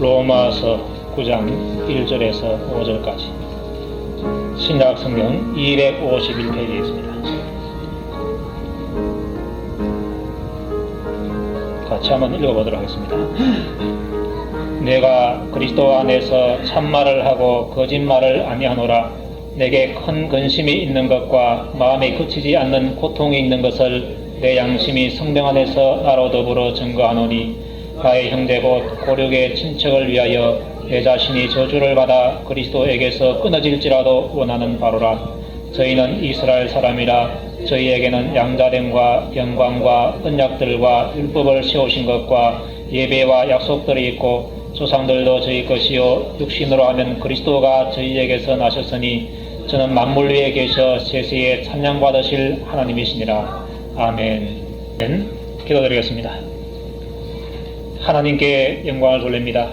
로마서 9장 1절에서 5절까지 신약 성경 251페이지에 있습니다. 같이 한번 읽어보도록 하겠습니다. 내가 그리스도 안에서 참말을 하고 거짓말을 아니하노라. 내게 큰 근심이 있는 것과 마음에 그치지 않는 고통이 있는 것을 내 양심이 성령 안에서 나로 더불어 증거하노니, 나의 형제 곧 고륙의 친척을 위하여 내 자신이 저주를 받아 그리스도에게서 끊어질지라도 원하는 바로라. 저희는 이스라엘 사람이라 저희에게는 양자됨과 영광과 언약들과 율법을 세우신 것과 예배와 약속들이 있고, 조상들도 저희 것이요 육신으로 하면 그리스도가 저희에게서 나셨으니 저는 만물 위에 계셔 세세에 찬양받으실 하나님이시니라. 아멘. 기도드리겠습니다. 하나님께 영광을 돌립니다.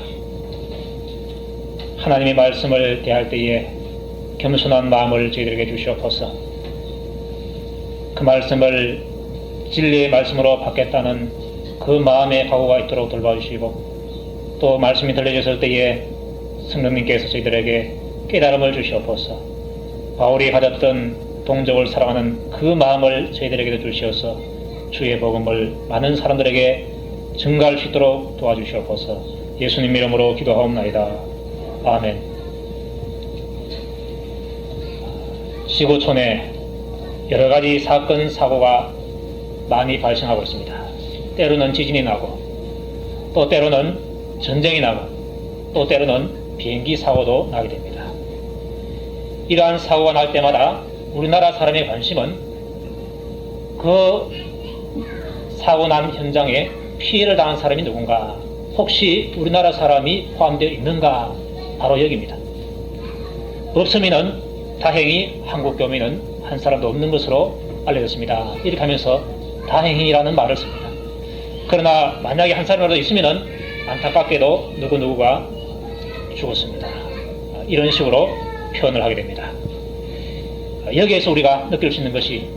하나님의 말씀을 대할 때에 겸손한 마음을 저희들에게 주시옵소서. 그 말씀을 진리의 말씀으로 받겠다는 그 마음의 각오가 있도록 돌봐주시고, 또 말씀이 들려졌을 때에 성령님께서 저희들에게 깨달음을 주시옵소서. 바울이 가졌던 동족을 사랑하는 그 마음을 저희들에게도 주시어서 주의 복음을 많은 사람들에게 증가할 수 있도록 도와주시옵소서. 예수님 이름으로 기도하옵나이다. 아멘. 지구촌에 여러 가지 사건, 사고가 많이 발생하고 있습니다. 때로는 지진이 나고, 또 때로는 전쟁이 나고, 또 때로는 비행기 사고도 나게 됩니다. 이러한 사고가 날 때마다 우리나라 사람의 관심은 그 사고 난 현장에 피해를 당한 사람이 누군가, 혹시 우리나라 사람이 포함되어 있는가, 바로 여기입니다. 없으면은 다행히 한국 교민은 한 사람도 없는 것으로 알려졌습니다. 이렇게 하면서 다행이라는 말을 씁니다. 그러나 만약에 한 사람이라도 있으면은 안타깝게도 누구누구가 죽었습니다. 이런 식으로 표현을 하게 됩니다. 여기에서 우리가 느낄 수 있는 것이,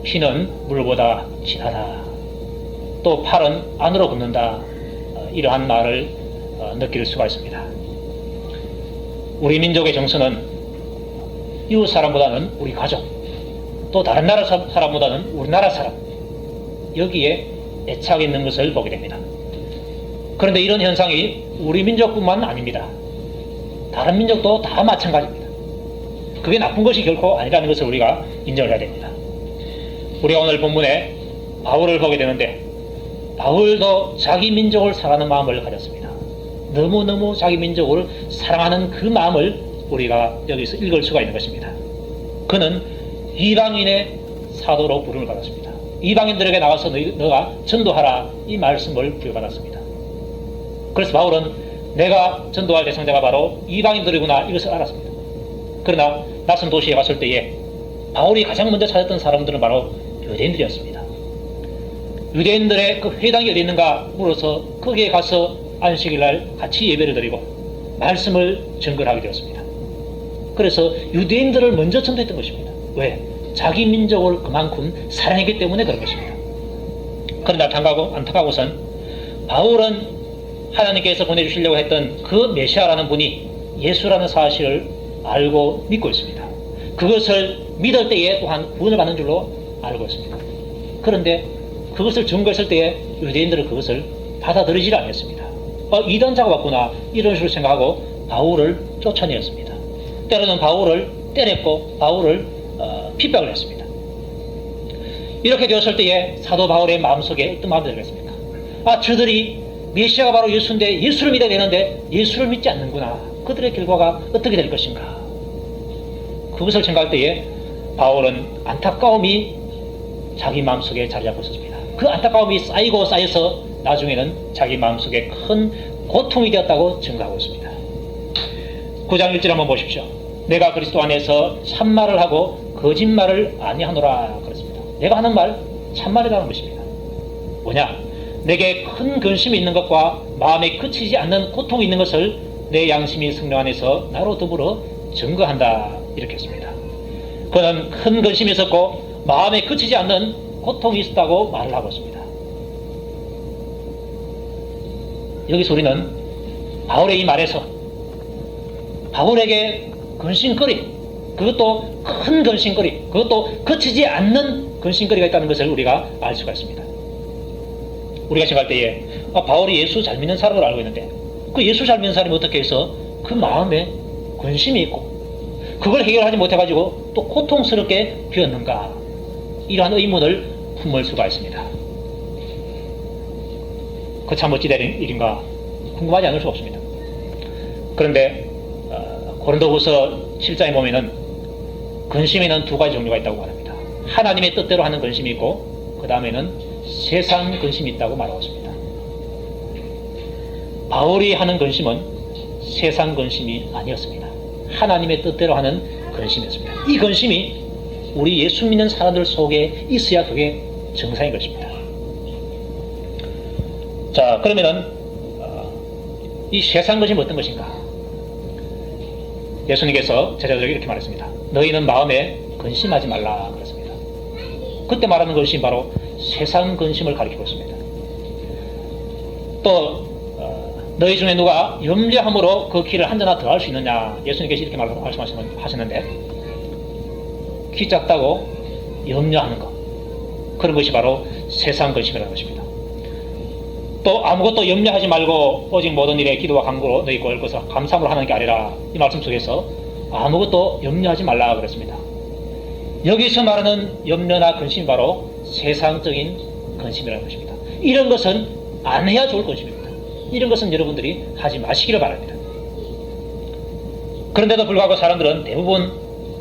피는 물보다 진하다, 또 팔은 안으로 굽는다, 이러한 말을 느낄 수가 있습니다. 우리 민족의 정서는 이웃 사람보다는 우리 가족, 또 다른 나라 사람보다는 우리나라 사람, 여기에 애착이 있는 것을 보게 됩니다. 그런데 이런 현상이 우리 민족뿐만 아닙니다. 다른 민족도 다 마찬가지입니다. 그게 나쁜 것이 결코 아니라는 것을 우리가 인정을 해야 됩니다. 우리가 오늘 본문에 바울을 보게 되는데, 바울도 자기 민족을 사랑하는 마음을 가졌습니다. 너무너무 자기 민족을 사랑하는 그 마음을 우리가 여기서 읽을 수가 있는 것입니다. 그는 이방인의 사도로 부름을 받았습니다. 이방인들에게 나가서 너가 전도하라, 이 말씀을 부여받았습니다. 그래서 바울은 내가 전도할 대상자가 바로 이방인들이구나, 이것을 알았습니다. 그러나 낯선 도시에 갔을 때에 바울이 가장 먼저 찾았던 사람들은 바로 유대인들이었습니다. 유대인들의 그 회당이 어디 있는가 물어서 거기에 가서 안식일날 같이 예배를 드리고 말씀을 증거하게 되었습니다. 그래서 유대인들을 먼저 전도했던 것입니다. 왜? 자기 민족을 그만큼 사랑했기 때문에 그런 것입니다. 그런데 안타까고선 바울은 하나님께서 보내주시려고 했던 그 메시아라는 분이 예수라는 사실을 알고 믿고 있습니다. 그것을 믿을 때에 또한 구원을 받는 줄로 알고 있습니다. 그런데 그것을 증거했을 때에 유대인들은 그것을 받아들이지 않았습니다. 이단자가 왔구나, 이런 식으로 생각하고 바울을 쫓아내었습니다. 때로는 바울을 때렸고 바울을 핍박을 했습니다. 이렇게 되었을 때에 사도 바울의 마음속에 어떤 마음이 들겠습니까? 저들이 메시아가 바로 예수인데 예수를 믿어야 되는데 예수를 믿지 않는구나. 그들의 결과가 어떻게 될 것인가. 그것을 생각할 때에 바울은 안타까움이 자기 마음속에 자리 잡고 있었습니다. 그 안타까움이 쌓이고 쌓여서 나중에는 자기 마음속에 큰 고통이 되었다고 증거하고 있습니다. 9장 1절 한번 보십시오. 내가 그리스도 안에서 참말을 하고 거짓말을 아니하노라 그랬습니다. 내가 하는 말 참말이라는 것입니다. 뭐냐? 내게 큰 근심이 있는 것과 마음에 그치지 않는 고통이 있는 것을 내 양심이 성령 안에서 나로 더불어 증거한다, 이렇게 했습니다. 그는 큰 근심이 있었고 마음에 그치지 않는 고통이 있었다고 말을 하고 있습니다. 여기서 우리는 바울의 이 말에서 바울에게 근심거리, 그것도 큰 근심거리, 그것도 그치지 않는 근심거리가 있다는 것을 우리가 알 수가 있습니다. 우리가 생각할 때에 바울이 예수 잘 믿는 사람으로 알고 있는데 그 예수 잘 믿는 사람이 어떻게 해서 그 마음에 근심이 있고 그걸 해결하지 못해가지고 또 고통스럽게 비었는가, 이러한 의문을 품을 수가 있습니다. 그 참 어찌 된 일인가 궁금하지 않을 수 없습니다. 그런데 고린도후서 7장에 보면은 근심에는 두 가지 종류가 있다고 말합니다. 하나님의 뜻대로 하는 근심이 있고 그 다음에는 세상 근심이 있다고 말하고 있습니다. 바울이 하는 근심은 세상 근심이 아니었습니다. 하나님의 뜻대로 하는 근심이었습니다. 이 근심이 우리 예수 믿는 사람들 속에 있어야 그게 정상인 것입니다. 자, 그러면은 이 세상 근심은 어떤 것인가? 예수님께서 제자들에게 이렇게 말했습니다. 너희는 마음에 근심하지 말라 그랬습니다. 그때 말하는 근심 바로 세상 근심을 가리키고 있습니다. 또 너희 중에 누가 염려함으로 그 키를 한 자나 더 할 수 있느냐, 예수님께서 이렇게 말씀하셨는데 키 작다고 염려하는 것, 그런 것이 바로 세상 근심이라는 것입니다. 또 아무것도 염려하지 말고 오직 모든 일에 기도와 간구로 너희 구할 것을 감사함으로 하는 게 아니라, 이 말씀 속에서 아무것도 염려하지 말라 그랬습니다. 여기서 말하는 염려나 근심이 바로 세상적인 근심이라는 것입니다. 이런 것은 안 해야 좋을 근심입니다. 이런 것은 여러분들이 하지 마시기를 바랍니다. 그런데도 불구하고 사람들은 대부분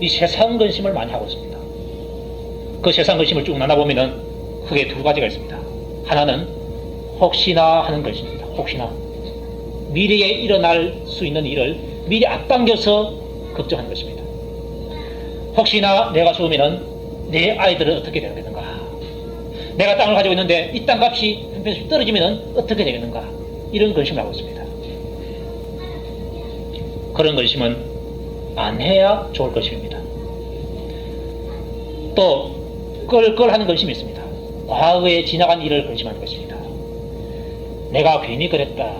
이 세상 근심을 많이 하고 있습니다. 그 세상 근심을 쭉 나눠보면 크게 두 가지가 있습니다. 하나는 혹시나 하는 근심입니다. 혹시나 미래에 일어날 수 있는 일을 미리 앞당겨서 걱정하는 것입니다. 혹시나 내가 죽으면 내 아이들은 어떻게 되겠는가, 내가 땅을 가지고 있는데 이 땅값이 형편없이 떨어지면 어떻게 되겠는가, 이런 근심을 하고 있습니다. 그런 근심은 안 해야 좋을 것입니다. 또 껄껄하는 근심이 있습니다. 과거에 지나간 일을 근심하는 것입니다. 내가 괜히 그랬다,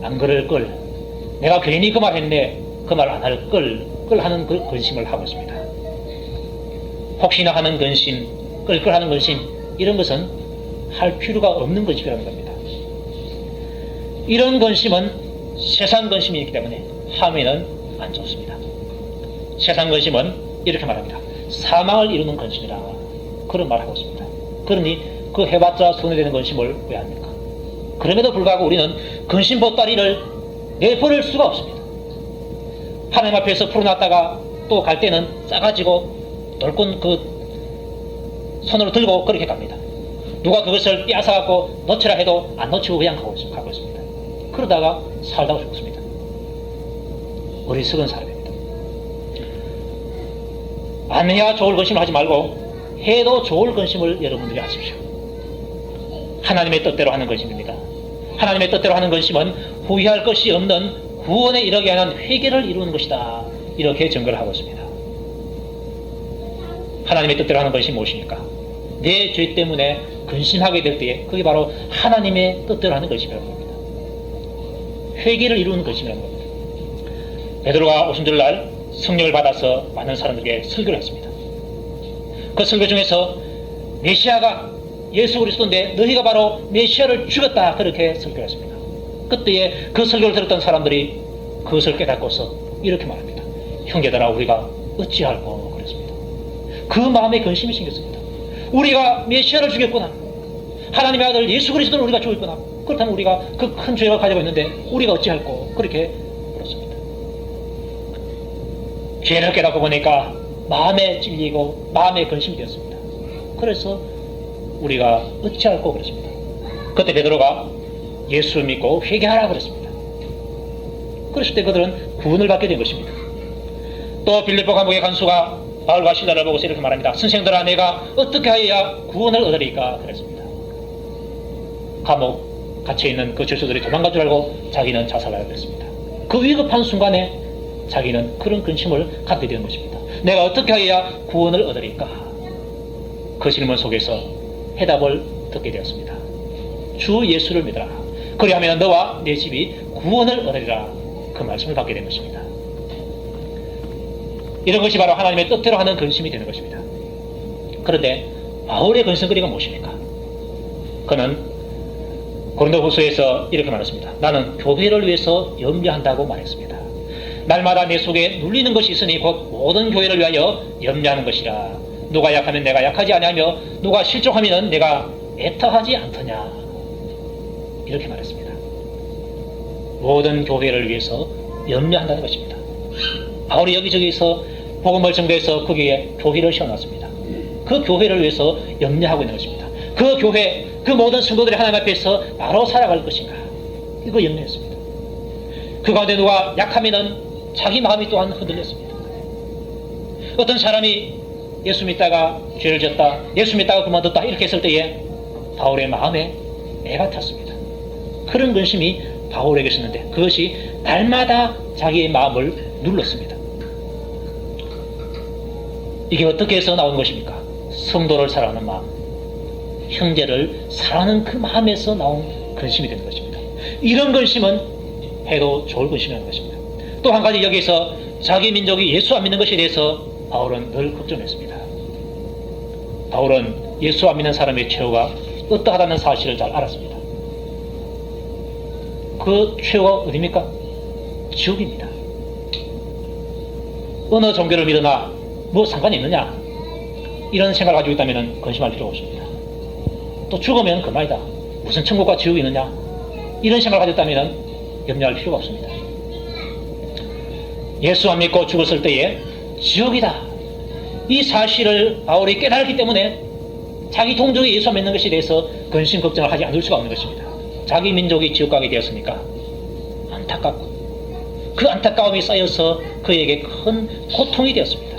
안 그럴 걸, 내가 괜히 그 말 했네, 그 말 안 할 걸, 하는 그 근심을 하고 있습니다. 혹시나 하는 근심, 껄껄하는 근심, 이런 것은 할 필요가 없는 근심이라는 겁니다. 이런 근심은 세상 근심이기 때문에 하면은 안 좋습니다. 세상 근심은 이렇게 말합니다. 사망을 이루는 근심이라, 그런 말을 하고 있습니다. 그러니 그 해봤자 손해 되는 근심을 왜 합니까? 그럼에도 불구하고 우리는 근심 보따리를 내버릴 수가 없습니다. 하나님 앞에서 풀어놨다가 또 갈 때는 싸가지고 돌군 그 손으로 들고 그렇게 갑니다. 누가 그것을 떼앗아갖고 놓치라 해도 안 놓치고 그냥 가고 있습니다. 그러다가 살다가 죽습니다. 어리석은 사람입니다. 안 해야 좋을 근심을 하지 말고 해도 좋을 근심을 여러분들이 하십시오. 하나님의 뜻대로 하는 근심입니다. 하나님의 뜻대로 하는 근심은 후회할 것이 없는 구원에 이르게 하는 회개를 이루는 것이다, 이렇게 증거를 하고 있습니다. 하나님의 뜻대로 하는 것이 무엇입니까? 내 죄 때문에 근심하게 될 때에 그게 바로 하나님의 뜻대로 하는 것이라는 겁니다. 회개를 이루는 것이라는 겁니다. 베드로가 오순절날 성령을 받아서 많은 사람들에게 설교를 했습니다. 그 설교 중에서 메시아가 예수 그리스도인데 너희가 바로 메시아를 죽였다, 그렇게 설교를 했습니다. 그때에 그 설교를 들었던 사람들이 그것을 깨닫고서 이렇게 말합니다. 형제들아, 우리가 어찌할꼬 그랬습니다. 그 마음에 근심이 생겼습니다. 우리가 메시아를 죽였구나, 하나님의 아들 예수 그리스도를 우리가 죽였구나, 그렇다면 우리가 그 큰 죄를 가지고 있는데 우리가 어찌할꼬, 그렇게 물었습니다. 죄를 깨닫고 보니까 마음에 찔리고 마음에 근심이 되었습니다. 그래서 우리가 어찌할꼬 그랬습니다. 그때 베드로가 예수 믿고 회개하라 그랬습니다. 그랬을 때 그들은 구원을 받게 된 것입니다. 또 빌립보 감옥의 간수가 바울과 실라를 보고서 이렇게 말합니다. 선생들아, 내가 어떻게 하여야 구원을 얻으리까 그랬습니다. 감옥 갇혀있는 그 죄수들이 도망갈 줄 알고 자기는 자살하려 했습니다. 그 위급한 순간에 자기는 그런 근심을 갖게 된 것입니다. 내가 어떻게 하여야 구원을 얻으리까? 그 질문 속에서 해답을 듣게 되었습니다. 주 예수를 믿어라. 그리하면 너와 내 집이 구원을 얻으리라. 그 말씀을 받게 된 것입니다. 이런 것이 바로 하나님의 뜻대로 하는 근심이 되는 것입니다. 그런데 바울의 근심거리가 무엇입니까? 그는 고린도후서에서 이렇게 말했습니다. 나는 교회를 위해서 염려한다고 말했습니다. 날마다 내 속에 눌리는 것이 있으니 곧 모든 교회를 위하여 염려하는 것이라. 누가 약하면 내가 약하지 아니하며 누가 실족하면 내가 애타하지 않더냐. 이렇게 말했습니다. 모든 교회를 위해서 염려한다는 것입니다. 바울이 여기저기서 복음을 전도해서 거기에 교회를 세워놨습니다. 그 교회를 위해서 염려하고 있는 것입니다. 그 교회, 그 모든 성도들이 하나님 앞에서 바로 살아갈 것인가, 이거 염려했습니다. 그 가운데 누가 약하면은 자기 마음이 또한 흔들렸습니다. 어떤 사람이 예수 믿다가 죄를 졌다, 예수 믿다가 그만뒀다 이렇게 했을 때에 바울의 마음에 애가 탔습니다. 그런 근심이 바울에게 있었는데 그것이 날마다 자기의 마음을 눌렀습니다. 이게 어떻게 해서 나온 것입니까? 성도를 사랑하는 마음, 형제를 사랑하는 그 마음에서 나온 근심이 되는 것입니다. 이런 근심은 해도 좋을 근심이라는 것입니다. 또 한 가지, 여기에서 자기 민족이 예수 안 믿는 것에 대해서 바울은 늘 걱정했습니다. 바울은 예수 안 믿는 사람의 최후가 어떠하다는 사실을 잘 알았습니다. 그 최후가 어디입니까? 지옥입니다. 어느 종교를 믿으나 뭐 상관이 있느냐, 이런 생각을 가지고 있다면 근심할 필요가 없습니다. 또 죽으면 그만이다, 무슨 천국과 지옥이 있느냐, 이런 생각을 가지고 있다면 염려할 필요가 없습니다. 예수 안 믿고 죽었을 때에 지옥이다, 이 사실을 바울이 깨달았기 때문에 자기 동족이 예수 안 믿는 것에 대해서 근심 걱정을 하지 않을 수가 없는 것입니다. 자기 민족이 지옥 가게 되었으니까 안타깝고, 그 안타까움이 쌓여서 그에게 큰 고통이 되었습니다.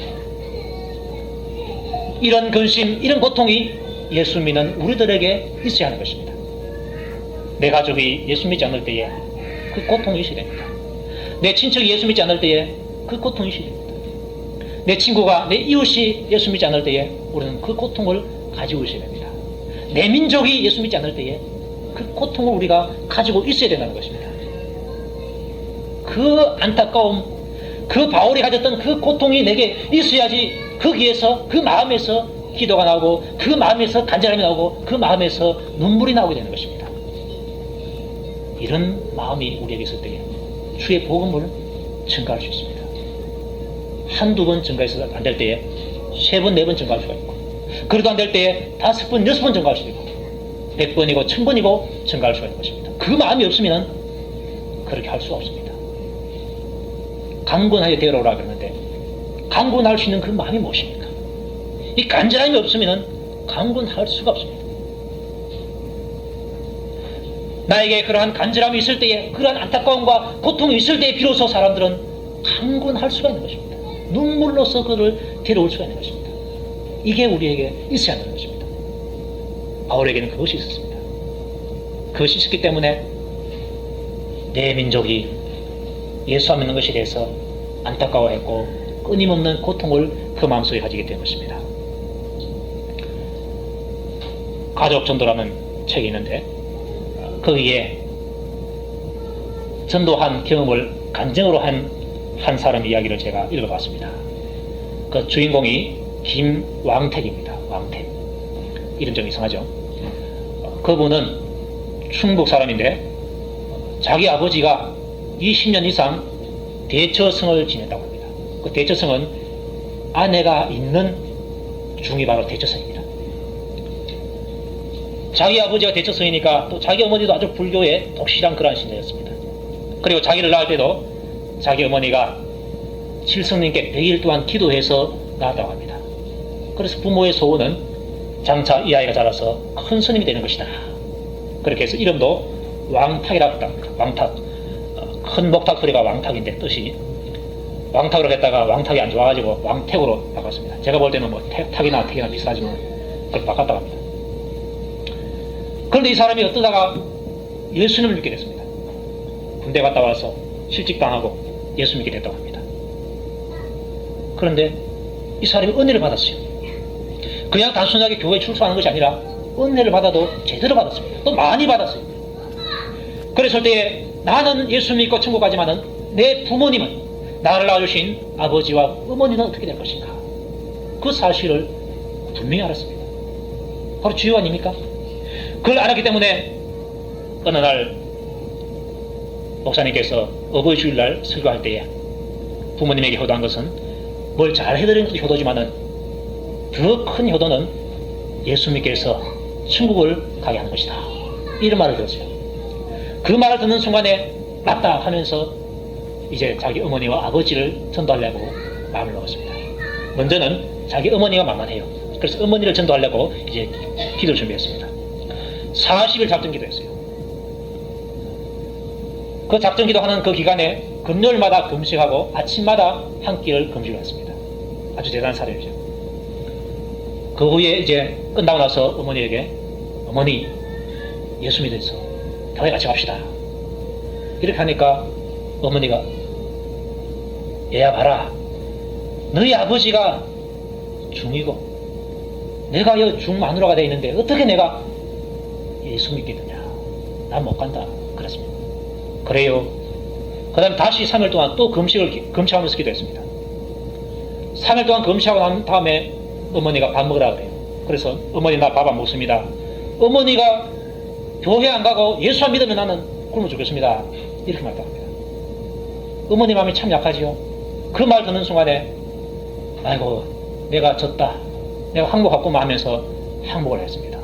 이런 근심, 이런 고통이 예수 믿는 우리들에게 있어야 하는 것입니다. 내 가족이 예수 믿지 않을 때에 그 고통이 있어야 됩니다. 내 친척이 예수 믿지 않을 때에 그 고통이 있어야 됩니다. 내 친구가, 내 이웃이 예수 믿지 않을 때에 우리는 그 고통을 가지고 있어야 됩니다. 내 민족이 예수 믿지 않을 때에 그 고통을 우리가 가지고 있어야 된다는 것입니다. 그 안타까움, 그 바울이 가졌던 그 고통이 내게 있어야지 거기에서, 그 마음에서 기도가 나오고, 그 마음에서 간절함이 나오고, 그 마음에서 눈물이 나오게 되는 것입니다. 이런 마음이 우리에게 있을 때에 주의 복음을 증가할 수 있습니다. 한두 번 증가해서 안 될 때에 3번, 4번 증가할 수가 있고, 그래도 안 될 때에 5번, 6번 증가할 수도 있고, 100번이고 1000번이고 증가할 수가 있는 것입니다. 그 마음이 없으면 그렇게 할 수가 없습니다. 강건하여 되어라 그러는데 강건할 수 있는 그 마음이 무엇입니까? 이 간절함이 없으면 강건할 수가 없습니다. 나에게 그러한 간절함이 있을 때에, 그러한 안타까움과 고통이 있을 때에 비로소 사람들은 강건할 수가 있는 것입니다. 눈물로서 그를 데려올 수가 있는 것입니다. 이게 우리에게 있어야 하는 것입니다. 바울에게는 그것이 있었습니다. 그것이 있었기 때문에 내 민족이 예수 안 믿는 것에 대해서 안타까워했고 끊임없는 고통을 그 마음속에 가지게 된 것입니다. 가족 전도라는 책이 있는데 거기에 전도한 경험을 간증으로 한 사람 이야기를 제가 읽어봤습니다. 그 주인공이 김왕택입니다. 왕택. 이름 좀 이상하죠? 그분은 충북 사람인데 자기 아버지가 20년 이상 대처성을 지냈다고 합니다. 그 대처성은 아내가 있는 중이 바로 대처성입니다. 자기 아버지가 대처성이니까 또 자기 어머니도 아주 불교의 독실한 그러한 신자였습니다. 그리고 자기를 낳을 때도 자기 어머니가 칠성님께 100일 동안 기도해서 낳았다고 합니다. 그래서 부모의 소원은 장차 이 아이가 자라서 큰 스님이 되는 것이다. 그렇게 해서 이름도 왕탁이라고 합니다. 왕탁. 큰 목탁 소리가 왕탁인데 뜻이 왕탁으로 했다가 왕탁이 안 좋아가지고 왕택으로 바꿨습니다. 제가 볼 때는 뭐 탁이나 택이나 비슷하지만 그걸 바꿨다고 합니다. 그런데 이 사람이 어떠다가 예수님을 믿게 됐습니다. 군대 갔다 와서 실직당하고 예수 믿게 됐다고 합니다. 그런데 이 사람이 은혜를 받았어요. 그냥 단순하게 교회에 출석하는 것이 아니라 은혜를 받아도 제대로 받았습니다. 또 많이 받았어요. 그랬을 때에 나는 예수 믿고 천국 가지만은 내 부모님은, 나를 낳아주신 아버지와 어머니는 어떻게 될 것인가? 그 사실을 분명히 알았습니다. 바로 주여 아닙니까? 그걸 알았기 때문에 어느 날 목사님께서 어버이 주일날 설교할 때에 부모님에게 효도한 것은 뭘 잘 해드리는 것도 효도지만은 더 큰 효도는 예수 믿게 해서 천국을 가게 하는 것이다, 이런 말을 들었어요. 그 말을 듣는 순간에 맞다 하면서 이제 자기 어머니와 아버지를 전도하려고 마음을 먹었습니다. 먼저는 자기 어머니가 만만해요. 그래서 어머니를 전도하려고 이제 기도를 준비했습니다. 40일 작전 기도했어요. 그 작전 기도하는 그 기간에 금요일마다 금식하고 아침마다 한 끼를 금식을 했습니다. 아주 대단한 사람이죠. 그 후에 이제 끝나고 나서 어머니에게, 어머니 예수 믿어서 교회 같이 갑시다, 이렇게 하니까 어머니가, 얘야 봐라, 너희 아버지가 중이고 내가 여 중마누라가 되어 있는데 어떻게 내가 예수 믿겠느냐, 난 못 간다 그랬습니다. 그래요. 그 다음에 다시 3일 동안 또 금식하면서 기도했습니다. 3일 동안 금식하고 난 다음에 어머니가 밥 먹으라 그래요. 그래서 어머니 나 밥 안 먹습니다. 어머니가 교회 안 가고 예수 안 믿으면 나는 굶어 죽겠습니다, 이렇게 말합니다. 어머니 마음이 참 약하지요. 그 말 듣는 순간에 아이고 내가 졌다, 내가 항복했구만 하면서 항복을 했습니다.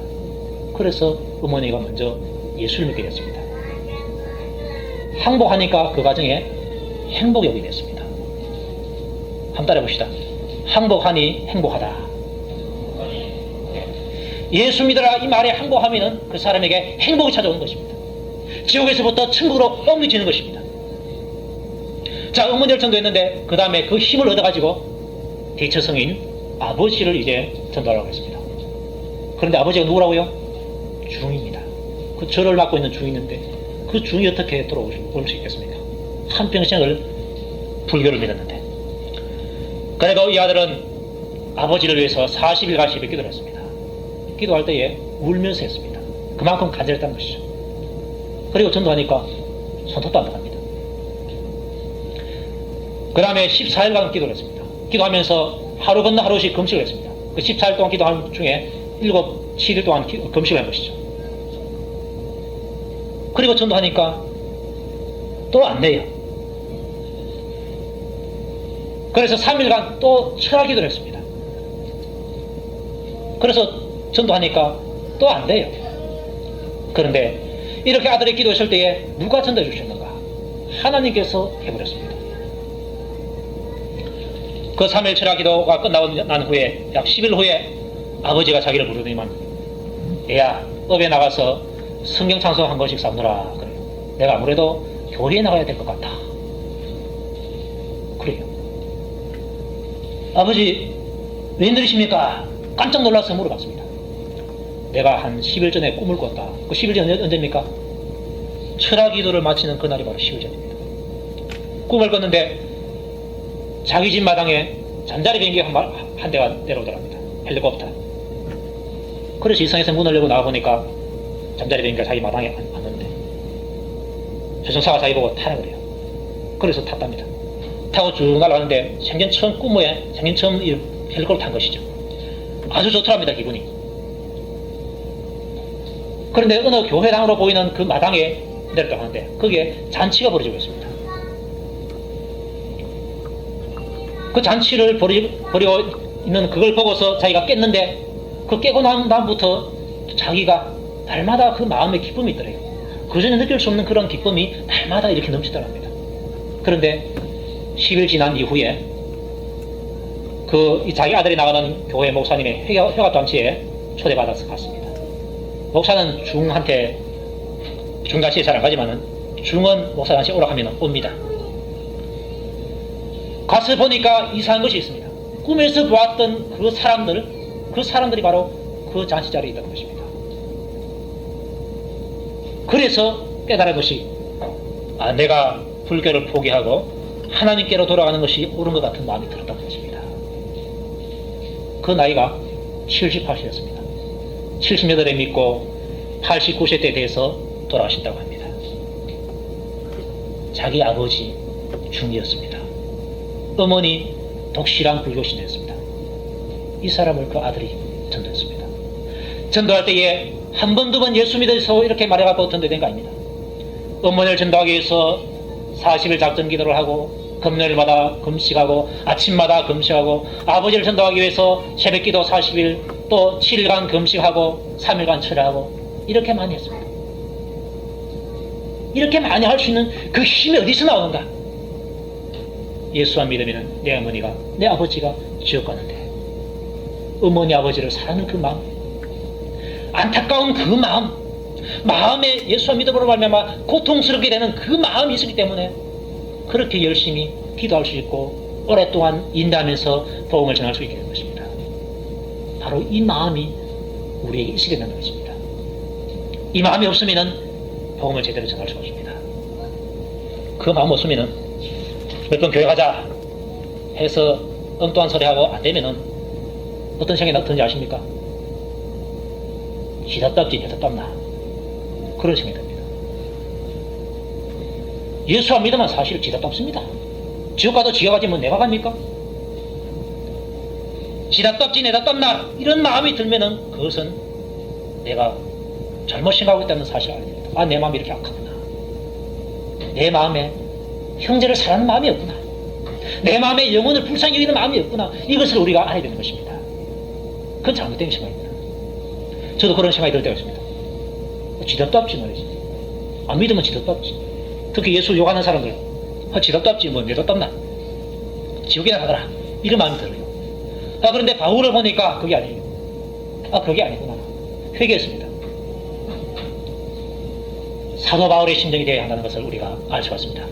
그래서 어머니가 먼저 예수를 믿게 됐습니다. 항복하니까 그 과정에 행복이 오게 됐습니다. 한번 따라해봅시다. 항복하니 행복하다. 예수 믿으라 이 말에 항복하면 그 사람에게 행복이 찾아오는 것입니다. 지옥에서부터 천국으로 옮겨지는 것입니다. 자, 어머니를 전도했는데 그 다음에 그 힘을 얻어가지고 대처성인 아버지를 이제 전도하라고 했습니다. 그런데 아버지가 누구라고요? 중입니다. 그 절을 맡고 있는 중인인데 그 중이 어떻게 돌아올 수 있겠습니까? 한평생을 불교를 믿었는데. 그래도 이 아들은 아버지를 위해서 40일간 새벽 기도를 했습니다. 기도할 때에 울면서 했습니다. 그만큼 간절했다는 것이죠. 그리고 전도하니까 손톱도 안 나갑니다. 그 다음에 14일간 기도를 했습니다. 기도하면서 하루 건너 하루씩 금식을 했습니다. 그 14일 동안 기도한 중에 7일 동안 금식을 한 것이죠. 그리고 전도하니까 또 안 돼요. 그래서 3일간 또 철학 기도를 했습니다. 그래서 전도하니까 또 안 돼요. 그런데 이렇게 아들의 기도했을 때에 누가 전도해 주셨는가? 하나님께서 해버렸습니다. 그 3일 철학 기도가 끝나고 난 후에 약 10일 후에 아버지가 자기를 부르더니만, 얘야 법에 나가서 성경 찬송 한 권씩 쌓느라 그래요. 내가 아무래도 교회에 나가야 될 것 같아. 그래요. 아버지 웬일이십니까? 깜짝 놀라서 물어봤습니다. 내가 한 10일 전에 꿈을 꿨다. 그 10일 전이 언제입니까? 철학 기도를 마치는 그날이 바로 10일 전입니다. 꿈을 꿨는데 자기 집 마당에 잠자리 비행기 한 대가 내려오더랍니다. 헬리콥터. 그래서 이상해서 문을 열고 나와보니까 잠자리 비행기가 자기 마당에 왔는데 조종사가 자기 보고 타라 그래요. 그래서 탔답니다. 타고 쭉 날아가는데 생전 처음 꿈에 생전 처음 헬리콥터 탄 것이죠. 아주 좋더랍니다, 기분이. 그런데 어느 교회당으로 보이는 그 마당에 내렸다고 하는데 거기에 잔치가 벌어지고 있습니다. 그 잔치를 벌이고 있는 그걸 보고서 자기가 깼는데 그 깨고 난 다음부터 자기가 날마다 그 마음의 기쁨이 있더래요. 그전에 느낄 수 없는 그런 기쁨이 날마다 이렇게 넘치더랍니다. 그런데 10일 지난 이후에 그 자기 아들이 나가는 교회 목사님의 회갑잔치에 초대받아서 갔습니다. 목사는 중한테 중잔치에 잘 안 가지만은 중은 목사잔치에 오라 하면 옵니다. 가서 보니까 이상한 것이 있습니다. 꿈에서 보았던 그 사람들이 바로 그 잔치 자리에 있던 것입니다. 그래서 깨달은 것이, 내가 불교를 포기하고 하나님께로 돌아가는 것이 옳은 것 같은 마음이 들었던 것입니다. 그 나이가 78세였습니다. 78에 믿고 89세 때 돼서 돌아가신다고 합니다. 자기 아버지 중이었습니다. 어머니 독실한 불교신이었습니다. 이 사람을 그 아들이 전도했습니다. 전도할 때에 한 번, 두 번 예수 믿어서 이렇게 말해갖고 전도된 거 아닙니다. 어머니를 전도하기 위해서 40일 작전 기도를 하고 금요일마다 금식하고 아침마다 금식하고, 아버지를 전도하기 위해서 새벽기도 40일 또 7일간 금식하고 3일간 철회하고 이렇게 많이 했습니다. 이렇게 많이 할 수 있는 그 힘이 어디서 나오는가? 예수만 믿으면 내 어머니가, 내 아버지가 지옥 가는데, 어머니 아버지를 사랑하는 그 마음, 안타까운 그 마음, 마음에 예수와 믿음으로 말미암아 고통스럽게 되는 그 마음이 있었기 때문에 그렇게 열심히 기도할 수 있고 오랫동안 인도하면서 복음을 전할 수 있게 된 것입니다. 바로 이 마음이 우리에게 있어야 된다는 것입니다. 이 마음이 없으면 복음을 제대로 전할 수가 없습니다. 그 마음 없으면 몇 번 교회 가자 해서 엉뚱한 소리 하고 안 되면은 어떤 생각이 나든지 아십니까? 지답답지 내답답나, 그런 생각이 듭니다. 예수 안 믿으면 사실 지답답습니다. 지옥 가도 지옥 가지 뭐 내가 갑니까? 지답답지 내답답나 이런 마음이 들면은 그것은 내가 잘못 생각하고 있다는 사실을 알게 됩니다. 아, 내 마음이 이렇게 악하구나. 내 마음에 형제를 사랑하는 마음이 없구나. 내 마음에 영혼을 불쌍히 여기는 마음이 없구나. 이것을 우리가 알아야 되는 것입니다. 그건 잘못된 생각입니다. 저도 그런 생각이 들 때가 있습니다. 지답도 없지 말이지. 안 믿으면 지답도 없지. 특히 예수 욕하는 사람들, 지답도 없지 뭐 내답도 없나, 지옥이나 가거라, 이런 마음이 들어요. 그런데 바울을 보니까 그게 아니에요. 그게 아니구나. 회개했습니다. 사도 바울의 심정이 되어야 한다는 것을 우리가 알 수가 있습니다.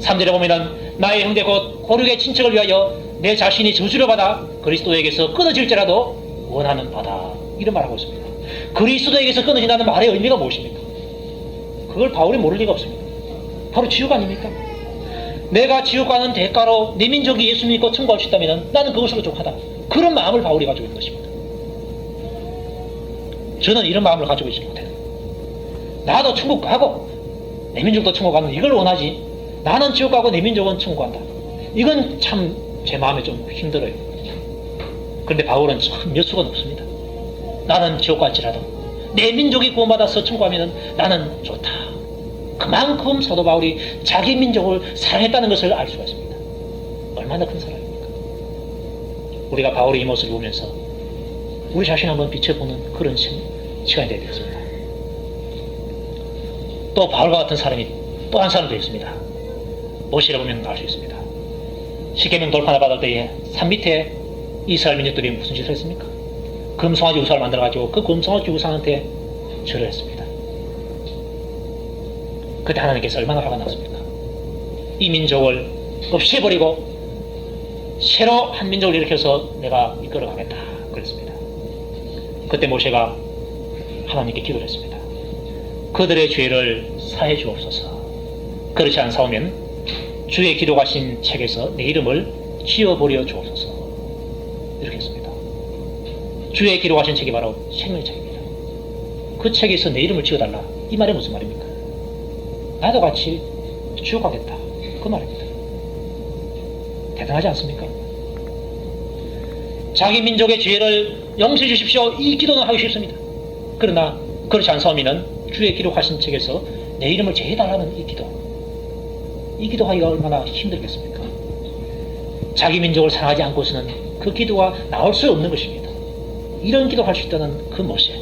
3절에 보면은 나의 형제 곧 고륙의 친척을 위하여 내 자신이 저주를 받아 그리스도에게서 끊어질지라도 원하는 바다, 이런 말하고 있습니다. 그리스도에게서 끊어진다는 말의 의미가 무엇입니까? 그걸 바울이 모를 리가 없습니다. 바로 지옥 아닙니까? 내가 지옥 가는 대가로 내 민족이 예수 믿고 천국할 수 있다면 나는 그것으로 족하다, 그런 마음을 바울이 가지고 있는 것입니다. 저는 이런 마음을 가지고 있지 못해요. 나도 천국 가고 내 민족도 천국 가는 이걸 원하지, 나는 지옥 가고 내 민족은 천국 간다, 이건 참 제 마음에 좀 힘들어요. 그런데 바울은 참 몇 수가 높습니다. 나는 지옥 갈지라도 내 민족이 구원받아서 천국 가면 나는 좋다. 그만큼 사도 바울이 자기 민족을 사랑했다는 것을 알 수가 있습니다. 얼마나 큰 사랑입니까? 우리가 바울의 이 모습을 보면서 우리 자신 한번 비춰보는 그런 시간이 되야 되겠습니다. 또 바울과 같은 사람이 또 한 사람도 있습니다. 모세를 보면 알 수 있습니다. 십계명 돌판을 받을 때에 산 밑에 이스라엘 민족들이 무슨 짓을 했습니까? 금송아지 우상을 만들어가지고 그 금송아지 우상한테 절을 했습니다. 그때 하나님께서 얼마나 화가 났습니까? 이 민족을 없애버리고 새로 한 민족을 일으켜서 내가 이끌어가겠다 그랬습니다. 그때 모세가 하나님께 기도를 했습니다. 그들의 죄를 사해 주옵소서. 그렇지 않사오면 주의 기록하신 책에서 내 이름을 지워버려 주옵소서. 이렇게 했습니다. 주의 기록하신 책이 바로 생명의 책입니다. 그 책에서 내 이름을 지워달라, 이 말이 무슨 말입니까? 나도 같이 지옥 가겠다, 그 말입니다. 대단하지 않습니까? 자기 민족의 죄를 용서해 주십시오, 이 기도는 하기 쉽습니다. 그러나 그렇지 않사오면 주의 기록하신 책에서 내 이름을 제해달라는 이 기도하기가 얼마나 힘들겠습니까? 자기 민족을 사랑하지 않고서는 그 기도가 나올 수 없는 것입니다. 이런 기도할 수 있다는 그 모세,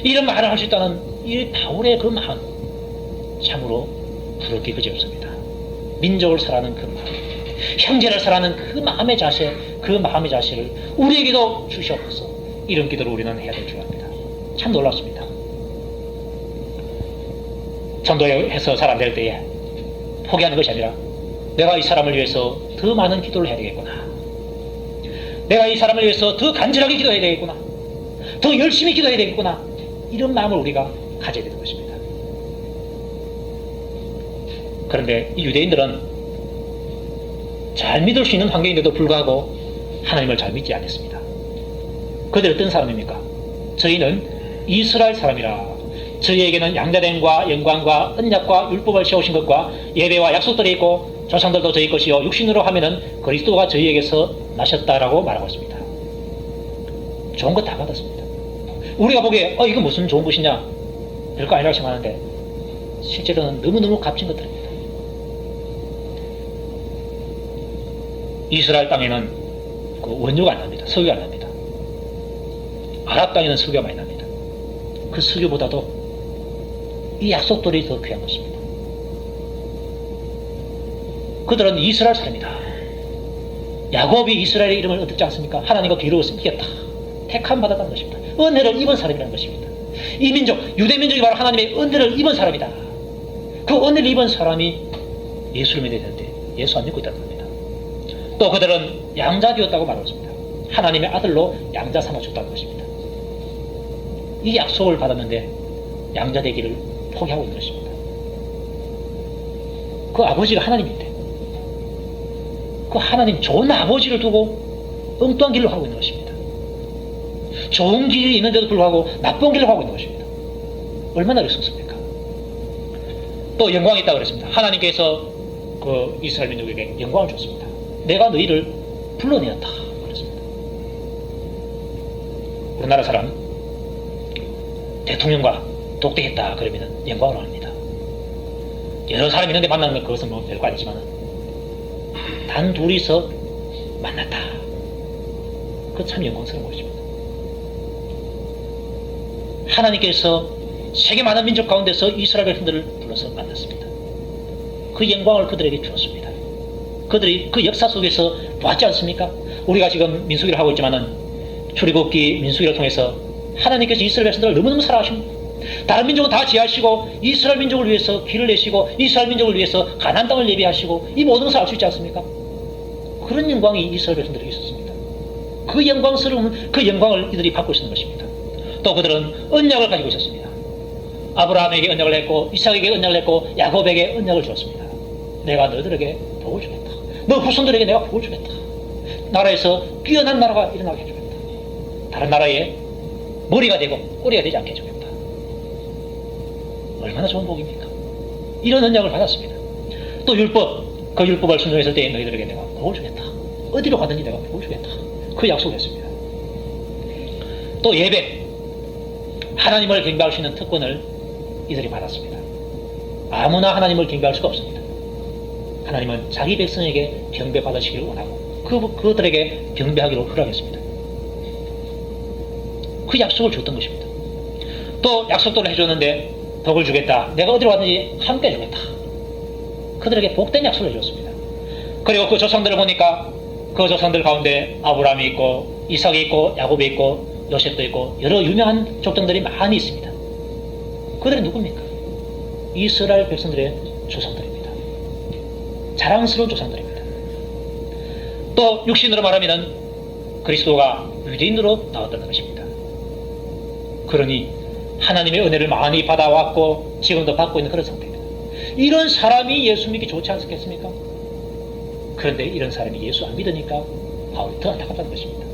이런 말을 할 수 있다는 이 바울의 그 마음, 참으로 부를 게 그지 없습니다. 민족을 사랑하는 그 마음, 형제를 사랑하는 그 마음의 자세, 그 마음의 자세를 우리에게도 주시옵소서. 이런 기도를 우리는 해야 될 줄 압니다. 참 놀랍습니다. 전도해서 잘 안 될 때에 포기하는 것이 아니라 내가 이 사람을 위해서 더 많은 기도를 해야 되겠구나, 내가 이 사람을 위해서 더 간절하게 기도해야 되겠구나, 더 열심히 기도해야 되겠구나, 이런 마음을 우리가 가져야 되는 것입니다. 그런데 이 유대인들은 잘 믿을 수 있는 환경인데도 불구하고 하나님을 잘 믿지 않았습니다. 그들 어떤 사람입니까? 저희는 이스라엘 사람이라 저희에게는 양자됨과 영광과 언약과 율법을 세우신 것과 예배와 약속들이 있고 조상들도 저희 것이요 육신으로 하면은 그리스도가 저희에게서 나셨다라고 말하고 있습니다. 좋은 것 다 받았습니다. 우리가 보기에 이거 무슨 좋은 것이냐 별거 아니라고 생각하는데 실제로는 너무너무 값진 것들입니다. 이스라엘 땅에는 그 원유가 안 납니다. 석유가 안 납니다. 아랍 땅에는 석유가 많이 납니다. 그 석유보다도 이 약속들이 더 귀한 것입니다. 그들은 이스라엘 사람이다. 야곱이 이스라엘의 이름을 얻지 않습니까? 하나님과 기르어서 이겼다. 택함 받았다는 것입니다. 은혜를 입은 사람이라는 것입니다. 이 민족, 유대 민족이 바로 하나님의 은혜를 입은 사람이다. 그 은혜를 입은 사람이 예수를 믿어야 되는데 예수 안 믿고 있다는 겁니다. 또 그들은 양자 되었다고 말하고 있습니다. 하나님의 아들로 양자 삼아줬다는 것입니다. 이 약속을 받았는데 양자 되기를 포기하고 있는 것입니다. 그 아버지가 하나님인데 그 하나님 좋은 아버지를 두고 엉뚱한 길로 가고 있는 것입니다. 좋은 길이 있는데도 불구하고 나쁜 길로 가고 있는 것입니다. 얼마나 어리석습니까? 또 영광이 있다고 그랬습니다. 하나님께서 그 이스라엘 민족에게 영광을 줬습니다. 내가 너희를 불러내었다 그랬습니다. 우리나라 사람 대통령과 독대했다 그러면 영광을 합니다. 여러 사람이 있는데 만나면 그것은 뭐 별거 아니지만 단 둘이서 만났다. 그 참 영광스러운 것입니다. 하나님께서 세계 많은 민족 가운데서 이스라엘 백성들을 불러서 만났습니다. 그 영광을 그들에게 주었습니다. 그들이 그 역사 속에서 보았지 않습니까? 우리가 지금 민수기를 하고 있지만은 출애굽기 민수기를 통해서 하나님께서 이스라엘 백성들을 너무너무 사랑하십니다. 다른 민족은 다 지하시고 이스라엘 민족을 위해서 길을 내시고 이스라엘 민족을 위해서 가나안 땅을 예비하시고 이 모든 것을 알 수 있지 않습니까? 그런 영광이 이스라엘 백성들에게 있었습니다. 그 영광스러운 그 영광을 이들이 받고 있는 것입니다. 또 그들은 언약을 가지고 있었습니다. 아브라함에게 언약을 했고 이삭에게 언약을 했고 야곱에게 언약을 주었습니다. 내가 너희들에게 복을 주겠다. 너 후손들에게 내가 복을 주겠다. 나라에서 뛰어난 나라가 일어나게 해주겠다. 다른 나라에 머리가 되고 꼬리가 되지 않게 해주겠다. 얼마나 좋은 복입니까? 이런 언약을 받았습니다. 또 율법, 그 율법을 순종했을 때 너희들에게 내가 복을 주겠다. 어디로 가든지 내가 복을 주겠다. 그 약속을 했습니다. 또 예배, 하나님을 경배할 수 있는 특권을 이들이 받았습니다. 아무나 하나님을 경배할 수가 없습니다. 하나님은 자기 백성에게 경배받으시기를 원하고 그들에게 경배하기로 허락했습니다. 그 약속을 줬던 것입니다. 또 약속들을 해줬는데 복을 주겠다. 내가 어디로 가든지 함께 주겠다. 그들에게 복된 약속을 해줬습니다. 그리고 그 조상들을 보니까 그 조상들 가운데 아브라함이 있고 이삭이 있고 야곱이 있고 요셉도 있고 여러 유명한 족장들이 많이 있습니다. 그들이 누굽니까? 이스라엘 백성들의 조상들입니다. 자랑스러운 조상들입니다. 또 육신으로 말하면 그리스도가 유대인으로 나왔다는 것입니다. 그러니 하나님의 은혜를 많이 받아왔고 지금도 받고 있는 그런 상태입니다. 이런 사람이 예수 믿기 좋지 않겠습니까? 그런데 이런 사람이 예수 안 믿으니까 바울이 더 안타깝다는 것입니다.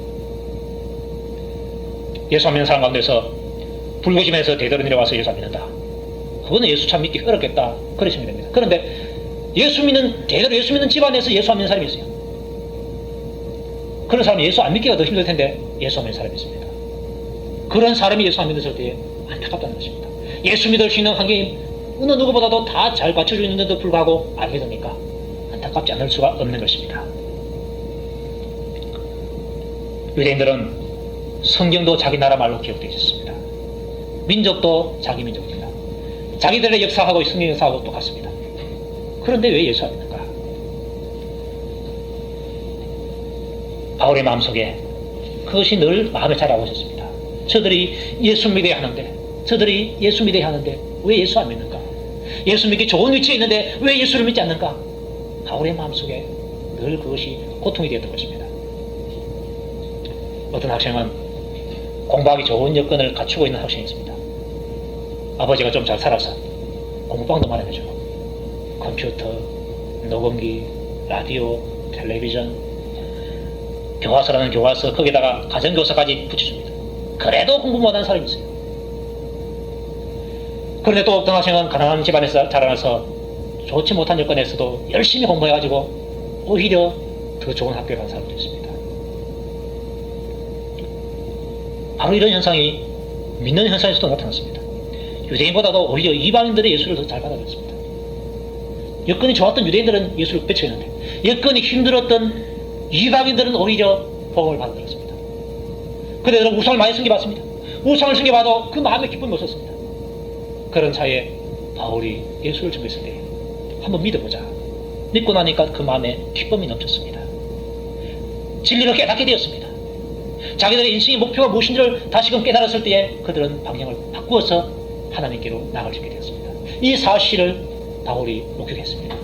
예수 안 믿는 사람 가운데서 불구심에서 대대로 내려와서 예수 안 믿는다. 그거는 예수 참 믿기 어렵겠다. 그러시면 됩니다. 그런데 대대로 예수 믿는 집안에서 예수 안 믿는 사람이 있어요. 그런 사람이 예수 안 믿기가 더 힘들 텐데 예수 안 믿는 사람이 있습니다. 그런 사람이 예수 안 믿었을 때 안타깝다는 것입니다. 예수 믿을 수 있는 환경이 어느 누구보다도 다 잘 갖춰져 있는데도 불구하고 안 믿으니까 안타깝지 않을 수가 없는 것입니다. 유대인들은 성경도 자기 나라 말로 기록되어 있습니다. 민족도 자기 민족입니다. 자기들의 역사하고 성경 역사하고 똑같습니다. 그런데 왜 예수 안 믿는가? 바울의 마음속에 그것이 늘 마음에 자라고 있었습니다. 저들이 예수 믿어야 하는데 왜 예수 안 믿는가? 예수 믿기 좋은 위치에 있는데 왜 예수를 믿지 않는가? 바울의 마음속에 늘 그것이 고통이 되었던 것입니다. 어떤 학생은 공부하기 좋은 여건을 갖추고 있는 학생이 있습니다. 아버지가 좀 잘 살아서 공부방도 마련해주고 컴퓨터, 녹음기, 라디오, 텔레비전, 교과서라는 교과서 거기다가 가정교사까지 붙여줍니다. 그래도 공부 못하는 사람이 있어요. 그런데 또 어떤 학생은 가난한 집안에서 자라나서 좋지 못한 여건에서도 열심히 공부해가지고 오히려 더 좋은 학교에 간 사람도 있습니다. 바로 이런 현상이 믿는 현상에서도 나타났습니다. 유대인보다도 오히려 이방인들의 예수를 더 잘 받아들였습니다. 여건이 좋았던 유대인들은 예수를 배척했는데 여건이 힘들었던 이방인들은 오히려 복음을 받아들였습니다. 그들은 우상을 많이 숨겨봤습니다. 우상을 숨겨봐도 그 마음의 기쁨이 없었습니다. 그런 차에 바울이 예수를 전했을 때 한번 믿어보자. 믿고 나니까 그 마음에 기쁨이 넘쳤습니다. 진리를 깨닫게 되었습니다. 자기들의 인생의 목표가 무엇인지를 다시금 깨달았을 때에 그들은 방향을 바꾸어서 하나님께로 나아갈 수 있게 되었습니다. 이 사실을 바울이 목격했습니다.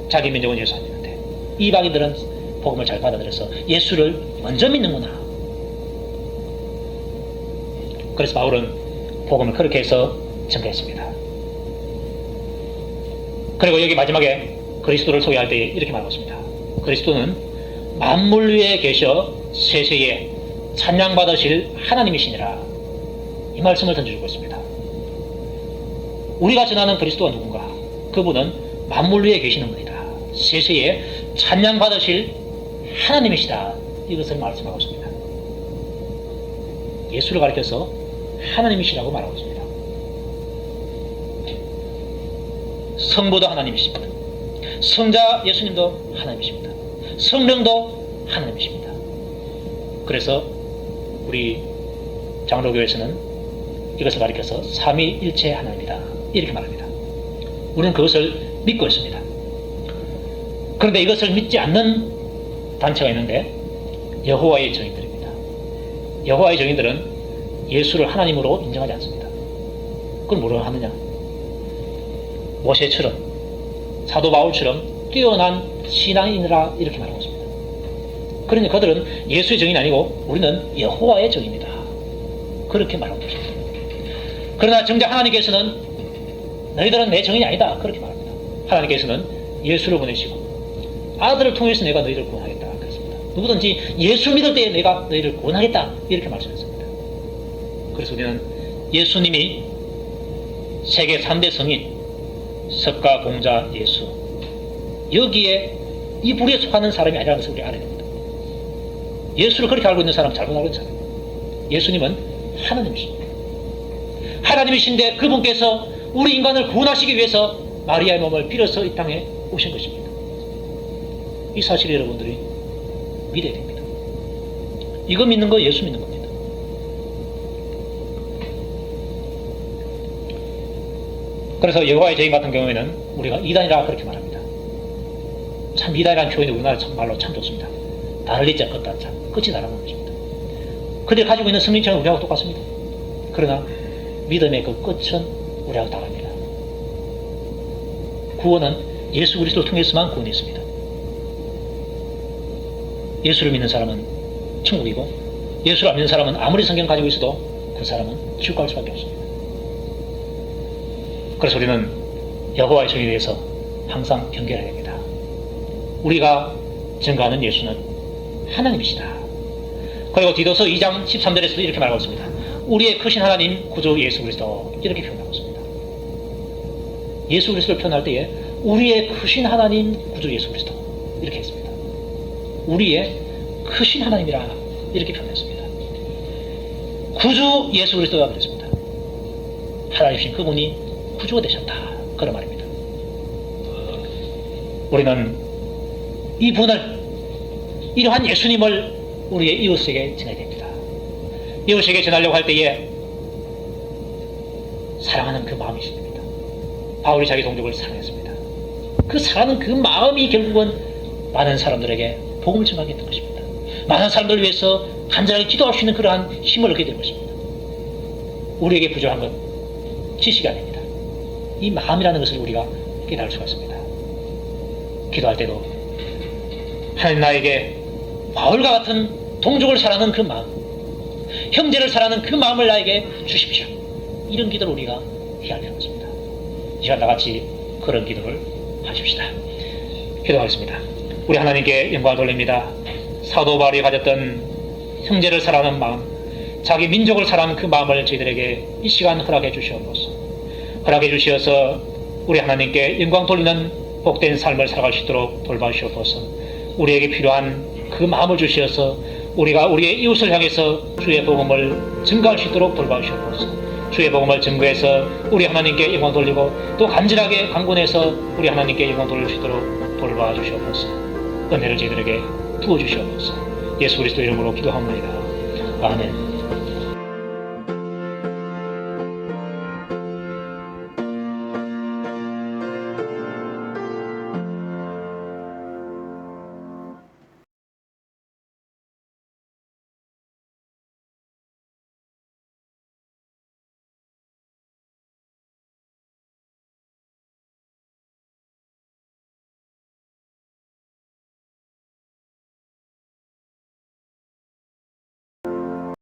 자기 민족은 예수 안 믿는데 이방인들은 복음을 잘 받아들여서 예수를 먼저 믿는구나. 그래서 바울은 복음을 그렇게 해서 전개했습니다. 그리고 여기 마지막에 그리스도를 소개할 때 이렇게 말하고 있습니다. 그리스도는 만물 위에 계셔 세세에 찬양받으실 하나님이시니라. 이 말씀을 던져주고 있습니다. 우리가 전하는 그리스도가 누군가? 그분은 만물 위에 계시는 분이다. 세세에 찬양받으실 하나님이시다. 이것을 말씀하고 있습니다. 예수를 가리켜서 하나님이시라고 말하고 있습니다. 성부도 하나님이십니다. 성자 예수님도 하나님이십니다. 성령도 하나님이십니다. 그래서 우리 장로교에서는 이것을 가리켜서 삼위일체 하나님이다. 이렇게 말합니다. 우리는 그것을 믿고 있습니다. 그런데 이것을 믿지 않는 단체가 있는데 여호와의 증인들입니다. 여호와의 증인들은 예수를 하나님으로 인정하지 않습니다. 그걸 뭐라고 하느냐? 모세처럼 사도 바울처럼 뛰어난 신앙인이라 이렇게 말하고 있습니다. 그러니 그들은 예수의 증인이 아니고 우리는 여호와의 증인이다. 그렇게 말하고 있습니다. 그러나 정작 하나님께서는 너희들은 내 증인이 아니다. 그렇게 말합니다. 하나님께서는 예수를 보내시고 아들을 통해서 내가 너희를 구원하겠다. 그랬습니다. 누구든지 예수 믿을 때에 내가 너희를 구원하겠다. 이렇게 말씀했습니다. 그래서 우리는 예수님이 세계 3대 성인 석가, 공자, 예수 여기에 이 부류에 속하는 사람이 아니라는 것을 우리 알아야 됩니다. 예수를 그렇게 알고 있는 사람 잘못 알고 있는 사람입니다. 예수님은 하나님이십니다. 하나님이신데 그분께서 우리 인간을 구원하시기 위해서 마리아의 몸을 빌어서 이 땅에 오신 것입니다. 이 사실을 여러분들이 믿어야 됩니다. 이거 믿는 거 예수 믿는 겁니다. 그래서 여호와의 증인 같은 경우에는 우리가 이단이라 그렇게 말합니다. 참 이단이라는 표현이 우리나라 말로 참 좋습니다. 다를리자 껐다 참 끝이 다르는 것입니다. 그들이 가지고 있는 성민처럼 우리하고 똑같습니다. 그러나 믿음의 그 끝은 우리하고 다릅니다. 구원은 예수 그리스도를 통해서만 구원이 있습니다. 예수를 믿는 사람은 천국이고 예수를 안 믿는 사람은 아무리 성경 가지고 있어도 그 사람은 지옥 갈 수밖에 없습니다. 그래서 우리는 여호와의 증인에 대해서 항상 경계해야 됩니다. 우리가 증거하는 예수는 하나님이시다. 그리고 디도서 2장 13절에서도 이렇게 말하고 있습니다. 우리의 크신 하나님 구주 예수 그리스도 이렇게 표현하고 있습니다. 예수 그리스도를 표현할 때에 우리의 크신 하나님 구주 예수 그리스도 이렇게 했습니다. 우리의 크신 하나님이라 이렇게 표현했습니다. 구주 예수 그리스도가 그랬습니다. 하나님이신 그분이 구주가 되셨다. 그런 말입니다. 우리는 이분을 이러한 예수님을 우리의 이웃에게 전해야 됩니다. 이웃에게 전하려고 할 때에 사랑하는 그 마음이 있습니다. 바울이 자기 동족을 사랑했습니다. 그 사랑하는 그 마음이 결국은 많은 사람들에게 복음을 전하게 했던 것입니다. 많은 사람들을 위해서 간절하게 기도할 수 있는 그러한 힘을 얻게 된 것입니다. 우리에게 부족한 건 지식이 아닙니다. 이 마음이라는 것을 우리가 깨달을 수가 있습니다. 기도할 때도 하나님 나에게 바울과 같은 동족을 사랑하는 그 마음, 형제를 사랑하는 그 마음을 나에게 주십시오. 이런 기도를 우리가 해야 할 필요가 있습니다. 이 시간 다같이 그런 기도를 하십시다. 기도하겠습니다. 우리 하나님께 영광을 돌립니다. 사도 바울이 가졌던 형제를 사랑하는 마음, 자기 민족을 사랑하는 그 마음을 저희들에게 이 시간 허락해 주시옵소서. 허락해 주시어서 우리 하나님께 영광 돌리는 복된 삶을 살아갈 수 있도록 돌봐주시옵소서. 우리에게 필요한 그 마음을 주시어서 우리가 우리의 이웃을 향해서 주의 복음을 증거할 수 있도록 돌봐주시옵소서. 주의 복음을 증거해서 우리 하나님께 영광 돌리고 또 간절하게 강군해서 우리 하나님께 영광 돌릴 수 있도록 돌봐주시옵소서. 은혜를 저희들에게 부어주시옵소서. 예수 그리스도 이름으로 기도합니다. 아멘.